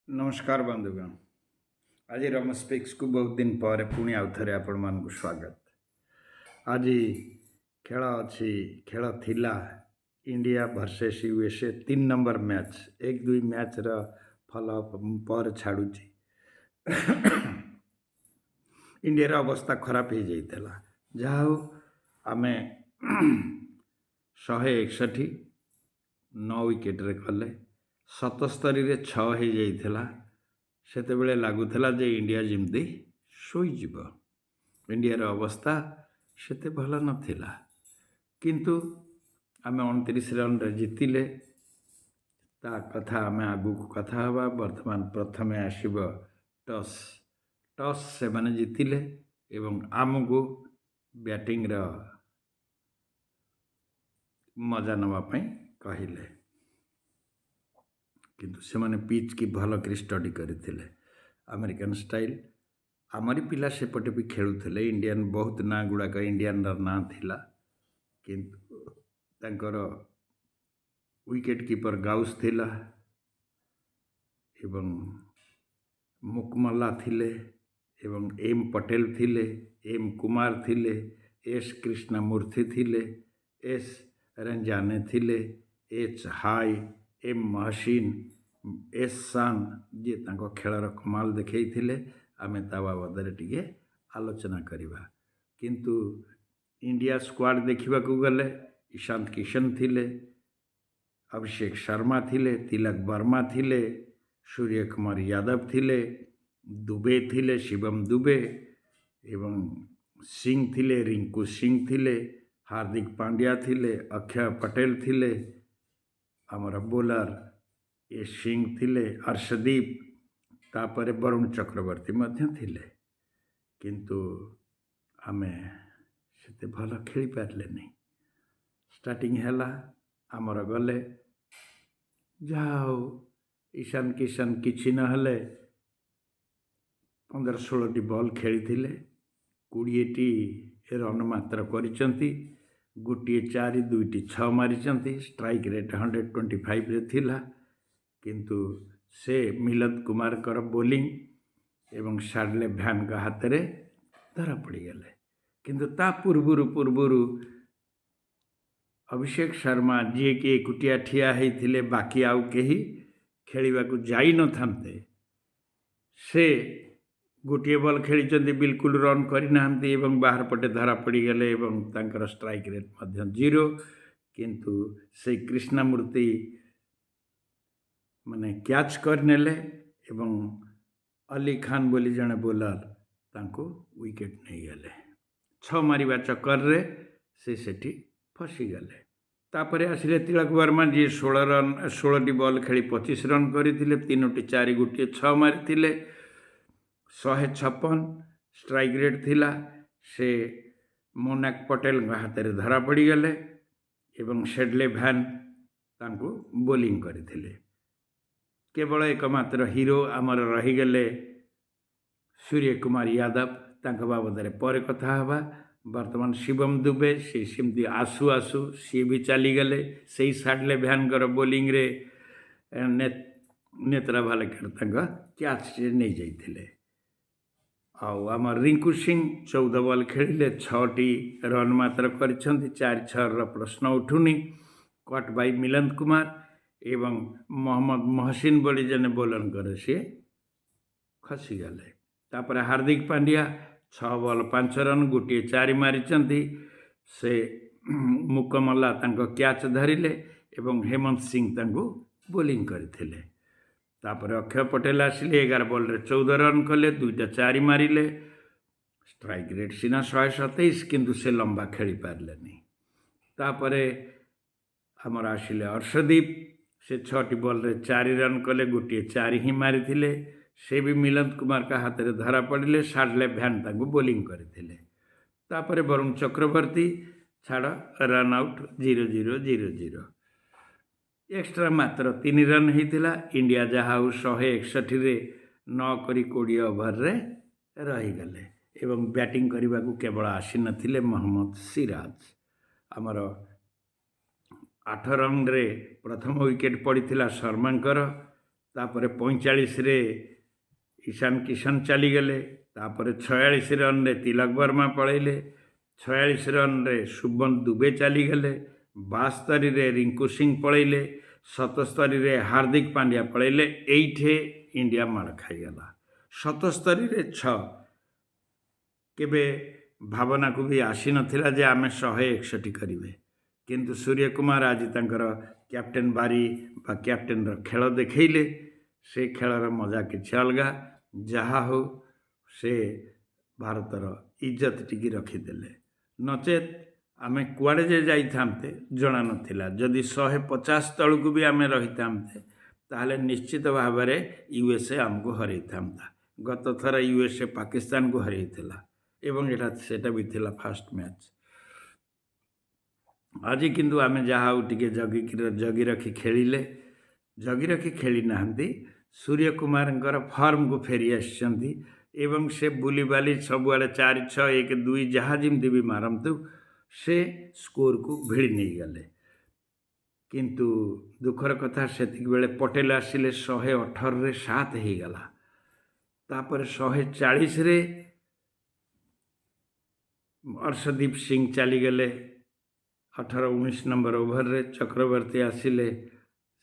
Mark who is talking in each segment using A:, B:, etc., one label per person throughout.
A: नमस्कार बंधुगण। आज रमेश पिक्स को बहुत दिन पर पुणी आउ थे आपण मान स्वागत। आज खेल अच्छी खेल थिला India versus USA 3 number match 1-2 match रा फल पर छाड़ुची इंडिया अवस्था खराब हो जाइला। जहा आम 161 9 विकेट्रे कले 77 6 हो जाइला। सेतेबेले लगुला जे इंडिया जमती शोईଯିब। इंडियार अवस्था सेते भल नथिला, किंतु आम 29 रन जितिले। ता कथा आम आगु कथा हवा। वर्तमान प्रथमे आसब टॉस। टॉस से माने जितिले एवं आमको बैटिंग मजा नवापाई कहले, किंतु से माने पिच की भल कर स्टडी करते अमेरिकन स्टाइल। आमरी पिला सेपटे भी खेलुले। इंडियन बहुत ना गुड़ाक इंडियन ना थिला, किंतु तांकर विकेट कीपर गाउस थिला एवं मुकमल्ला थिले एवं एम पटेल थिले, एम कुमार थिले, एस कृष्णमूर्ति थिले, एस रंजाने थिले, H high, M Mohsin, S सान जी तांको खेलर कमाल देखते। आमे ता बाबद टिके आलोचना करिबा। किंतु इंडिया स्क्वाड देखा गले ईशांत किशन थिले, अभिषेक शर्मा थिले, तिलक वर्मा थिले, सूर्य कुमार यादव थिले, दुबे थिले, शिवम दुबे एवं सिंह थिले, रिंकू सिंह थिले, हार्दिक पांड्या थिले, अक्षय पटेल थिले, आमर बोलर ए सिंह थिले, अर्शदीप, तापर वरुण चक्रवर्ती मध्य थिले। किंतु आमे सेते भल खेली पारले नहीं। स्टार्टिंग हैला आमर गले जाओ ईशान किशन किछि नहले 15-16 बॉल खेली 20 रन मात्र करिसंती। गोटे 4 2टी 6 मारिसंती। स्ट्राइक रेट 125 रे थिला, किंतु से मिलद कुमार कर बोलिंग एवं शार्ले भ्यान का हाथ रे धरा पड़गले। किंतु ता पूर्वर अभिषेक शर्मा जी कि एकुटिया ठिया होते बाकी आउ कहीं खेलवा को जाई न थांते, से गोटे बॉल खेली बिल्कुल रन करना बाहर पटे धरा पड़गले एवं तांकर स्ट्राइक रेट मध्य 0। किंतु से कृष्णमूर्ति माने कैच करनेले एवं अली खान बोली जने बोलर तांको विकेट नहीं गले। 6 मारिबा चक्कर रे से सेठी फसीगले। तापरे आसिले तिलक वर्मा जी 16टी बॉल खेली 25 रन करथिले। 3टी 4 गोटे 6 मारिथिले। 156 स्ट्राइक रेट थिला। से मोनाक पटेल हाथ में धरा पड़गले एवं शेडले भ्यान तांको बोलिंग करथिले। केवल एकमात्र हीरो आमर रहीगले सूर्य कुमार यादव। तांका बाबद पर कथा हवा। वर्तमान शिवम दुबे से सेमती आसु आसु सी भी चलीगले। से ही शार्ले भ्यानकर बोलिंग रे नेत्रा भालेकर कैच नहीं जाइथिले। आमर रिंकू सिंह 14 बॉल खेलिले 6टी रन मात्र करिसंती। 4-6 प्रश्न उठुनी। कट बाई मिलंद कुमार एवं मोहम्मद महसिन बोली जने बोलन करे सी खसीगले। तापर हार्दिक पांड्या 6 बॉल 5 रन गोटे 4 मारिचंती। से मुकमल्ला तांको कैच धरिले एवं हेमंत सिंह तांको बोलिंग करथिले। तापर अक्षय पटेल आसिले 11 बॉल रे 14 रन कले, 2टा 4 मारिले। स्ट्राइक रेट सीना 127, किंतु से लंबा खेली पारले नहीं। तापरे आमर आसिले अर्शदीप से 6टी बॉल रे 4 रन कले, गोटे 4 ही मारिथिले। से भी मिलंद कुमार का हाथ में धरा पड़े। शार्ले भ्यान तांको बोलिंग करथिले। तापरे वरुण चक्रवर्ती छाड़ रन आउट 0-0-0-0। एक्स्ट्रा मात्र 3 रन होता। इंडिया जहाँ 161 रे 9 करी 20 ओवर रे रहीगले एवं बैटिंग करने को केवल आसी नथिले मोहम्मद सिराज। आमर 8 रन रे प्रथम विकेट पड़ीथिला शर्मांकर। तापर 45 रे ईशान किशन चलीगले, तापर 46 रन रे तिलक वर्मा पलैले, 46 रन रे शुभमन दुबे चलीगले, 72 रे रिंकू सिंह पलैले, 77 रे हार्दिक पांड्या पलैले। एइठे इंडिया माड़ खाईगला 77 रे 6 केबे भावना को भी आसी नथिला जे आमे 161 करिवे, किंतु सूर्य कुमार आज तांकर कैप्टेन बारी बा कैप्टेन रो खेल देखैले। से खेलर मजा किछि अलगा, जहा हो से भारतर इज्जत टिकी रखिदेले। नचेत आमे कुआडे जे जाई थामते जना नथिला। जदि 150 तळकु भी आमे रही थामते ताहले निश्चित भावरे यूएसए आमको हरै थामता। गत थर यूएसए पाकिस्तान को हरै थिला एवं एटा सेटा भी थिला फास्ट मैच। आज किंतु आमे जहा हो टिके जगी रखी खेलिले, जगी रखी खेली नाहंती। सूर्य कुमारंकर फॉर्म को फेरी आछंती एवं से बुली बाली सबुआड़े 4-6-1-2 जहाँ जमी भी मारंतु से स्कोर को भिड़ी नहीं गले। किंतु दुखर कथा सेतिक बेले पटेल आसिले 118 रे 7 हो गला। तापर 140 रे अर्शदीप सिंह चलीगले 18-19 नंबर ओभर रे। चक्रवर्ती आसिले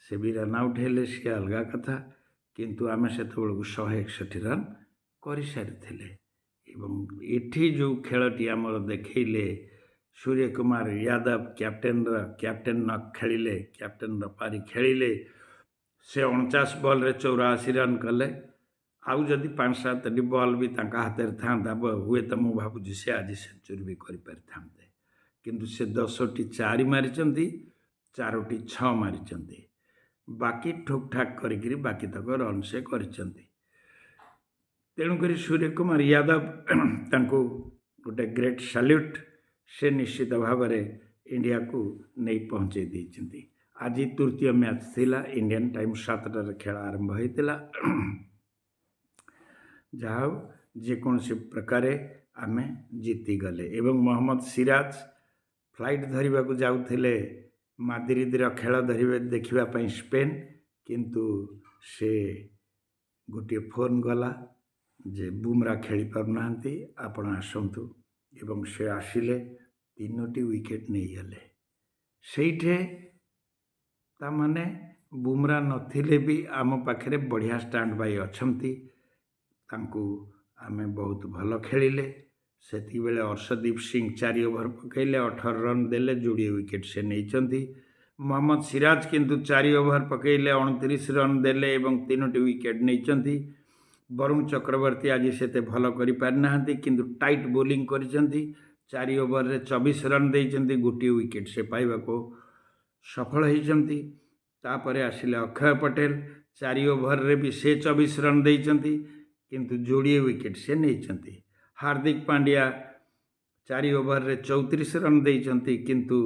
A: से भी रन आउट हेले, सी अलगा कथा। किंतु आम से 161 रन कर सारी एवं एठी जो खेलटी आमर देखले सूर्य कुमार यादव कैप्टेन न खेलिले, कैप्टेन पारी खेलिले। से 49 बॉल रे 84 रन कले। आउ जदि 5-7 बॉल भी तांका हाथ था हुए तो मुझे भावुँ से आज सेंचुरी भी कर किंतु से 10टी 4 मारिचंती, 4टी 6 मारिचंती। बाकी ठुक ठाक करी बाकी तक रन से करिचंती। तेणुक सूर्य कुमार यादव तांको गोटे ग्रेट सैल्यूट। से निश्चित भाव में इंडिया को नहीं पहुँचे देइचंती। आज तृतीय मैच थिला, इंडियन टाइम 7टार खेल आरंभ होता। जहा जेकोसी प्रकार आमे जीती गले एवं मोहम्मद सिराज फ्लाइट धरने को जाऊले माद्रिदर खेल धरवे देखा स्पेन, किंतु से गोटे फोन गला जे बुमरा खेली पारना आपण आसतु एवं से आसिले 3टी विकेट नहीं गले। सेठे तामाने बुमरा नथिले भी आम पाखे बढ़िया स्टैंड बाय अछंती। तांको आमे बहुत भल खेलिले। सेति बेले अर्शदीप सिंह 4 ओभर पकैले 18 रन देले, जोड़े विकेट से नहीं। मोहम्मद सिराज किंतु 4 ओभर पकैले 29 रन देले एवं 3टी विकेट नहीं। वरुण चक्रवर्ती आज से भल कर पारिना, किंतु टाइट बोलिंग करिसेंती। 4 ओभर रे 24 रन देइचंती, गोटे विकेट से पाइबा को सफल होइचंती। तापरे आसिले अक्षय पटेल 4 ओभर रे भी से 24 रन देइचंती, किंतु जोड़े विकेट से नहीं। हार्दिक पांड्या 4 ओभर रे 34 रन देइचंती, किंतु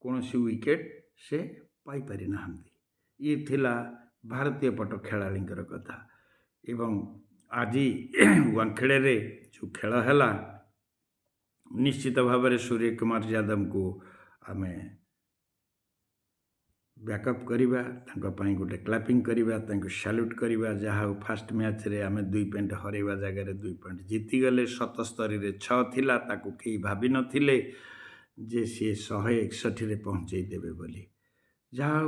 A: कौनसी विकेट से पाई पारि नाहंती। ये थिला भारतीय पट खेलाड़ींकर कथा। एवं आज वानखेड़े रे जो खेल है निश्चित भाव में सूर्य कुमार यादव को आमे बैकअप करवा, गोटे क्लैपिंग करवा, सैल्यूट करवा। जहाँ फास्ट मैच रे आमे 2 पॉइंट हरवा जगह 2 पॉइंट जीती गले। 77 रे 6 थिला, ताकू कई भाभी नथिले जे सी 161 रे पहुँचे देवे बोली। जहाँ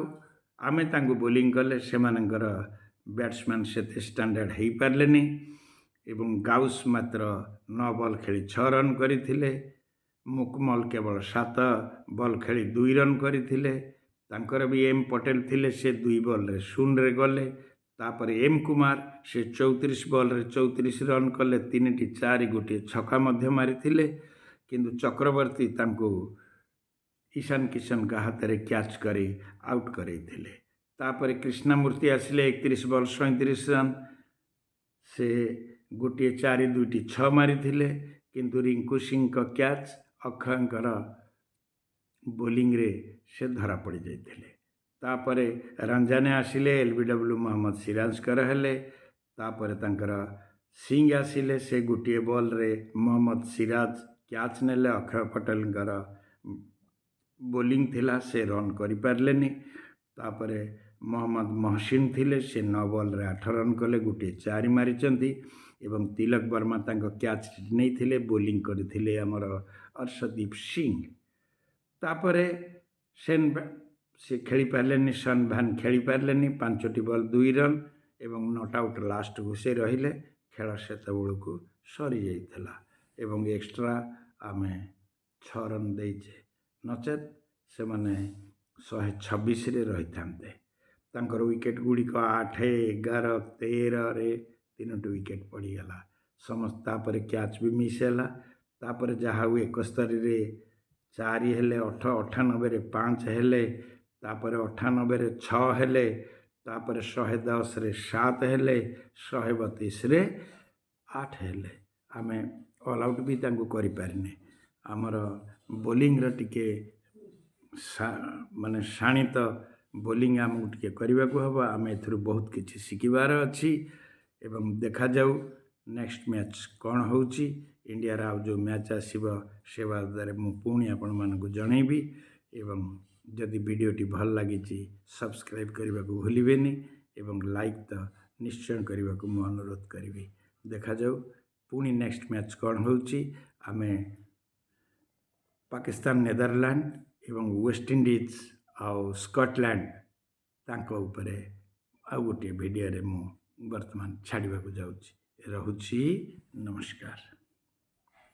A: आमे तांको बोलिंग कले से बैट्समैन से स्टैंडर्ड हो पारे एवं गाउस मात्र 9 बॉल खेली 6 रन करथिले। मुकमल केवल 7 बॉल खेली 2 रन करथिले। तांकर भी एम पटेल थिले, से 2 बॉल रे 0 रे गले। तापर एम कुमार से 34 बॉल रे 34 रन कले, 3टी 4 गोटे छक्का मध्य मारिथिले। किंतु चक्रवर्ती तांको ईशान किशन का हाथ रे कैच करे आउट करैथिले। तापर कृष्णमूर्ति आसिले 31 बॉल 37 रन, से गोटे 4 2टी 6 मारिथिले। किंतु रिंकू सिंह का कैच अक्षयंकर बोलिंग रे से धरा पड़ जाइथिले। तापरे रंजाने आसिले, एलबीडब्ल्यू मोहम्मद सिराज कर हेले। तापरे तांकर सिंह आसिले, से गोटे बॉल रे मोहम्मद सिराज कैच नेले। अक्षय पटेल बोलिंग थिला, से रन करि पारलेनी। तापरे ମହମ୍ମଦ ମହସିନ ଥିଲେ, ସେ 9 ବଲ୍ରେ 8 ରନ୍ କଲେ, ଗୋଟିଏ 4 ମାରିଛନ୍ତି ଏବଂ ତିଲକ ବର୍ମା ତାଙ୍କ କ୍ୟାଚ୍ ନେଇଥିଲେ। ବୋଲିଂ କରିଥିଲେ ଆମର ଅର୍ଷଦୀପ ସିଂ। ତାପରେ ସେ ଖେଳିପାରିଲେନି, ସନ୍ ଭ୍ୟାନ୍ ଖେଳିପାରିଲେନି, 5ଟି ବଲ୍ 2 ରନ୍ ଏବଂ ନଟ୍ ଆଉଟ୍ ଲାଷ୍ଟକୁ ସେ ରହିଲେ। ଖେଳ ସେତେବେଳକୁ ସରିଯାଇଥିଲା ଏବଂ ଏକ୍ସଟ୍ରା ଆମେ 6 ରନ୍ ଦେଇଛେ, ନଚେତ୍ ସେମାନେ 126ରେ ରହିଥାନ୍ତେ। ତାଙ୍କର ୱିକେଟ୍ ଗୁଡ଼ିକ 8, 11, 13ରେ 3ଟି ୱିକେଟ୍ ପଡ଼ିଗଲା। ତାପରେ କ୍ୟାଚ୍ ବି ମିସ୍ ହେଲା। ତାପରେ ଯାହା ହଉ 71ରେ 4 ହେଲେ, 98ରେ 5 ହେଲେ, ତାପରେ 98ରେ 6 ହେଲେ, ତାପରେ 110ରେ 7 ହେଲେ, 132ରେ 8 ହେଲେ। ଆମେ ଅଲ୍ ଆଉଟ୍ ବି ତାଙ୍କୁ କରିପାରିନେ। ଆମର ବୋଲିଂର ଟିକେ ମାନେ ଶାଣିତ ବୋଲିଂ ଆମକୁ ଟିକେ କରିବାକୁ ହେବ। ଆମେ ଏଥିରୁ ବହୁତ କିଛି ଶିଖିବାର ଅଛି ଏବଂ ଦେଖାଯାଉ ନେକ୍ସଟ ମ୍ୟାଚ୍ କ'ଣ ହେଉଛି। ଇଣ୍ଡିଆର ଆଉ ଯେଉଁ ମ୍ୟାଚ୍ ଆସିବ ସେ ବାବଦରେ ମୁଁ ପୁଣି ଆପଣମାନଙ୍କୁ ଜଣାଇବି ଏବଂ ଯଦି ଭିଡ଼ିଓଟି ଭଲ ଲାଗିଛି ସବସ୍କ୍ରାଇବ୍ କରିବାକୁ ଭୁଲିବେନି ଏବଂ ଲାଇକ୍ ତ ନିଶ୍ଚୟ କରିବାକୁ ମୁଁ ଅନୁରୋଧ କରିବି। ଦେଖାଯାଉ ପୁଣି ନେକ୍ସଟ ମ୍ୟାଚ୍ କ'ଣ ହେଉଛି। ଆମେ ପାକିସ୍ତାନ, ନେଦରଲ୍ୟାଣ୍ଡ ଏବଂ ୱେଷ୍ଟଇଣ୍ଡିଜ ଆଉ ସ୍କଟଲ୍ୟାଣ୍ଡ ତାଙ୍କ ଉପରେ ଆଉ ଗୋଟିଏ ଭିଡ଼ିଓରେ ମୁଁ ବର୍ତ୍ତମାନ ଛାଡ଼ିବାକୁ ଯାଉଛି। ରହୁଛି, ନମସ୍କାର।